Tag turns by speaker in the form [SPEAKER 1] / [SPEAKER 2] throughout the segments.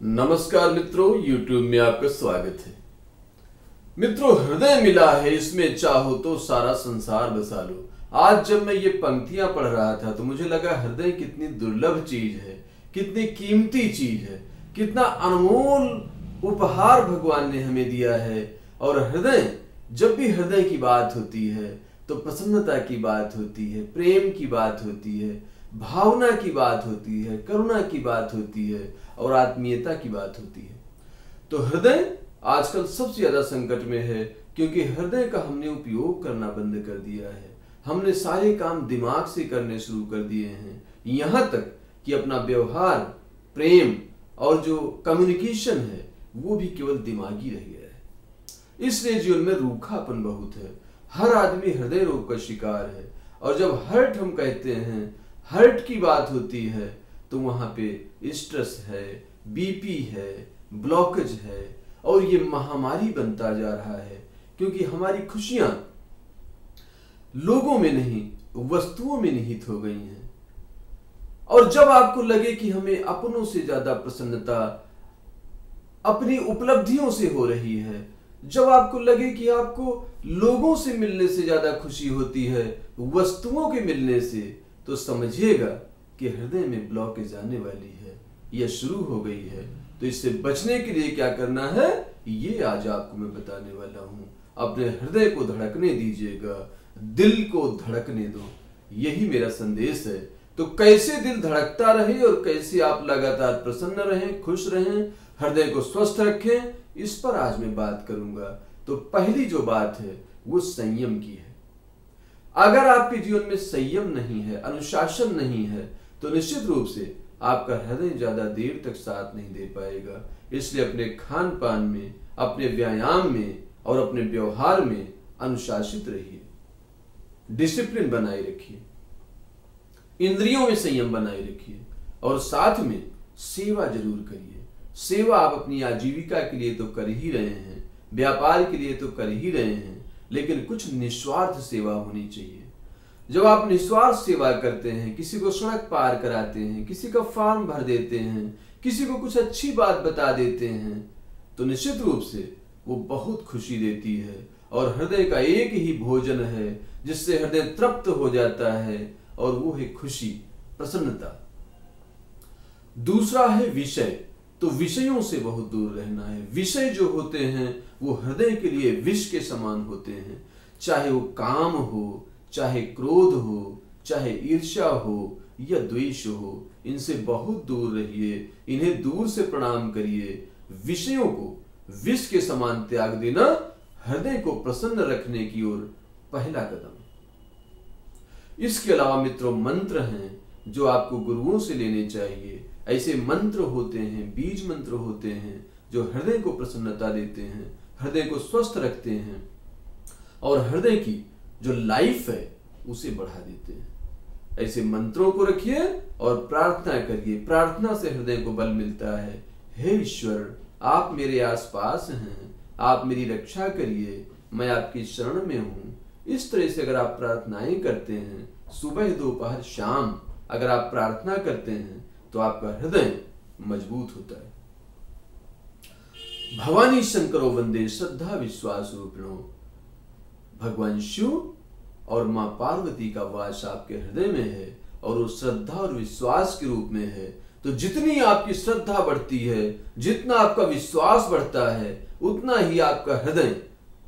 [SPEAKER 1] नमस्कार मित्रों, YouTube में आपका स्वागत है। मित्रों, हृदय मिला है इसमें चाहो तो सारा संसार बसा लो। आज जब मैं ये पंक्तियां पढ़ रहा था तो मुझे लगा हृदय कितनी दुर्लभ चीज है, कितनी कीमती चीज है, कितना अनमोल उपहार भगवान ने हमें दिया है। और हृदय, जब भी हृदय की बात होती है तो प्रसन्नता की बात होती है, प्रेम की बात होती है, भावना की बात होती है, करुणा की बात होती है और आत्मीयता की बात होती है। तो हृदय आजकल सबसे ज्यादा संकट में है, क्योंकि हृदय का हमने उपयोग करना बंद कर दिया है। हमने सारे काम दिमाग से करने शुरू कर दिए हैं, यहां तक कि अपना व्यवहार, प्रेम और जो कम्युनिकेशन है वो भी केवल दिमागी रह गया है। इसलिए जीवन में रूखापन बहुत है। हर आदमी हृदय रोग का शिकार है। और जब हर्ट हम कहते हैं, हर्ट की बात होती है, तो वहां पे स्ट्रेस है, बीपी है, ब्लॉकेज है और ये महामारी बनता जा रहा है। क्योंकि हमारी खुशियां लोगों में नहीं, वस्तुओं में निहित हो गई हैं। और जब आपको लगे कि हमें अपनों से ज्यादा प्रसन्नता अपनी उपलब्धियों से हो रही है, जब आपको लगे कि आपको लोगों से मिलने से ज्यादा खुशी होती है वस्तुओं के मिलने से, तो समझिएगा कि हृदय में ब्लॉकेज आने वाली है या शुरू हो गई है। तो इससे बचने के लिए क्या करना है, ये आज आपको मैं बताने वाला हूं। अपने हृदय को धड़कने दीजिएगा, दिल को धड़कने दो, यही मेरा संदेश है। तो कैसे दिल धड़कता रहे और कैसे आप लगातार प्रसन्न रहें, खुश रहें, हृदय को स्वस्थ रखें, इस पर आज मैं बात करूंगा। तो पहली जो बात है वो संयम की है। अगर आपके जीवन में संयम नहीं है, अनुशासन नहीं है, तो निश्चित रूप से आपका हृदय ज्यादा देर तक साथ नहीं दे पाएगा। इसलिए अपने खान पान में, अपने व्यायाम में और अपने व्यवहार में अनुशासित रहिए, डिसिप्लिन बनाए रखिए, इंद्रियों में संयम बनाए रखिए और साथ में सेवा जरूर करिए। सेवा आप अपनी आजीविका के लिए तो कर ही रहे हैं, व्यापार के लिए तो कर ही रहे हैं, लेकिन कुछ निस्वार्थ सेवा होनी चाहिए। जब आप निस्वार्थ सेवा करते हैं, किसी को सड़क पार कराते हैं, किसी का फॉर्म भर देते हैं, किसी को कुछ अच्छी बात बता देते हैं, तो निश्चित रूप से वो बहुत खुशी देती है। और हृदय का एक ही भोजन है जिससे हृदय तृप्त हो जाता है, और वो है खुशी, प्रसन्नता। दूसरा है विषय। तो विषयों से बहुत दूर रहना है। विषय जो होते हैं वो हृदय के लिए विष के समान होते हैं। चाहे वो काम हो, चाहे क्रोध हो, चाहे ईर्ष्या हो या द्वेष हो, इनसे बहुत दूर रहिए, इन्हें दूर से प्रणाम करिए। विषयों को विष के समान त्याग देना हृदय को प्रसन्न रखने की ओर पहला कदम। इसके अलावा मित्रों, मंत्र हैं जो आपको गुरुओं से लेने चाहिए। ऐसे मंत्र होते हैं, बीज मंत्र होते हैं, जो हृदय को प्रसन्नता देते हैं, हृदय को स्वस्थ रखते हैं और हृदय की जो लाइफ है उसे बढ़ा देते हैं। ऐसे मंत्रों को रखिए और प्रार्थना करिए। प्रार्थना से हृदय को बल मिलता है। हे ईश्वर, आप मेरे आसपास हैं, आप मेरी रक्षा करिए, मैं आपकी शरण में हूं। इस तरह से अगर आप प्रार्थनाएं करते हैं, सुबह, दोपहर, शाम अगर आप प्रार्थना करते हैं, तो आपका हृदय मजबूत होता है। भवानी शंकरो वंदे श्रद्धा विश्वास रूपिणो। भगवान शिव और मां पार्वती का वास आपके हृदय में है और वो श्रद्धा और विश्वास के रूप में है। तो जितनी आपकी श्रद्धा बढ़ती है, जितना आपका विश्वास बढ़ता है, उतना ही आपका हृदय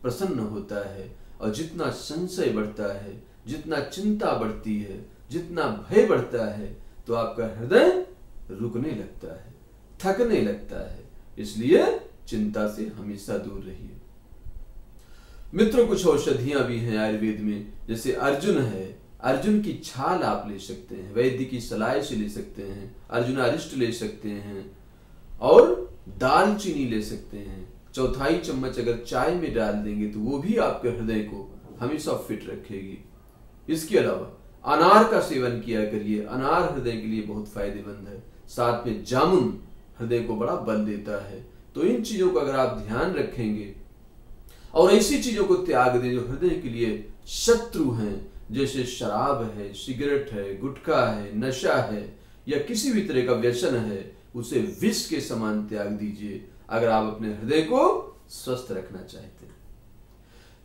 [SPEAKER 1] प्रसन्न होता है। और जितना संशय बढ़ता है, जितना चिंता बढ़ती है, जितना भय बढ़ता है, तो आपका हृदय रुकने लगता है, थकने लगता है। इसलिए चिंता से हमेशा दूर रहिए। मित्रों, कुछ औषधियां भी हैं आयुर्वेद में, जैसे अर्जुन है। अर्जुन की छाल आप ले सकते हैं, वैद्य की सलाह से ले सकते हैं, अर्जुनारिष्ट ले सकते हैं और दालचीनी ले सकते हैं। चौथाई चम्मच अगर चाय में डाल देंगे तो वो भी आपके हृदय को हमेशा फिट रखेगी। इसके अलावा अनार का सेवन किया करिए। अनार हृदय के लिए बहुत फायदेमंद है। साथ में जामुन हृदय को बड़ा बल देता है। तो इन चीजों का अगर आप ध्यान रखेंगे और ऐसी चीजों को त्याग दें जो हृदय के लिए शत्रु हैं, जैसे शराब है, सिगरेट है, गुटखा है, नशा है या किसी भी तरह का व्यसन है, उसे विष के समान त्याग दीजिए अगर आप अपने हृदय को स्वस्थ रखना चाहते हैं।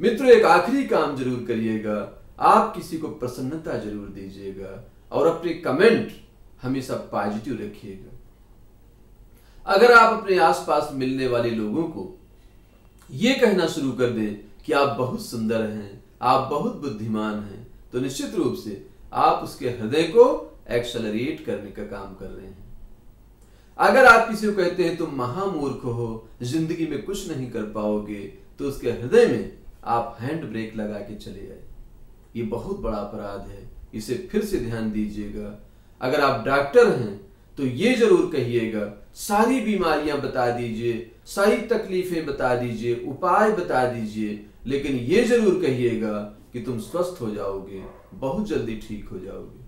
[SPEAKER 1] मित्रों, एक आखिरी काम जरूर करिएगा, आप किसी को प्रसन्नता जरूर दीजिएगा और अपने कमेंट हमेशा पॉजिटिव रखिएगा। अगर आप अपने आसपास मिलने वाले लोगों को यह कहना शुरू कर दें कि आप बहुत सुंदर हैं, आप बहुत बुद्धिमान हैं, तो निश्चित रूप से आप उसके हृदय को एक्सेलरेट करने का काम कर रहे हैं। अगर आप किसी को कहते हैं तुम महामूर्ख हो, जिंदगी में कुछ नहीं कर पाओगे, तो उसके हृदय में आप हैंड ब्रेक लगा के चले गए। ये बहुत बड़ा अपराध है, इसे फिर से ध्यान दीजिएगा। अगर आप डॉक्टर हैं तो ये जरूर कहिएगा, सारी बीमारियां बता दीजिए, सारी तकलीफें बता दीजिए, उपाय बता दीजिए, लेकिन ये जरूर कहिएगा कि तुम स्वस्थ हो जाओगे, बहुत जल्दी ठीक हो जाओगे।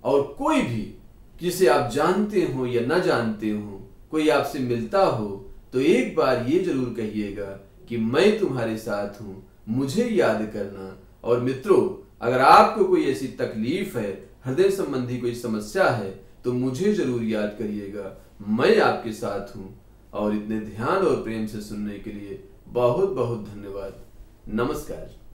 [SPEAKER 1] और कोई भी जिसे आप जानते हो या न जानते हो, कोई आपसे मिलता हो, तो एक बार ये जरूर कहिएगा कि मैं तुम्हारे साथ हूं, मुझे याद करना। और मित्रों, अगर आपको कोई ऐसी तकलीफ है, हृदय संबंधी कोई समस्या है, तो मुझे जरूर याद करिएगा, मैं आपके साथ हूं। और इतने ध्यान और प्रेम से सुनने के लिए बहुत बहुत धन्यवाद। नमस्कार।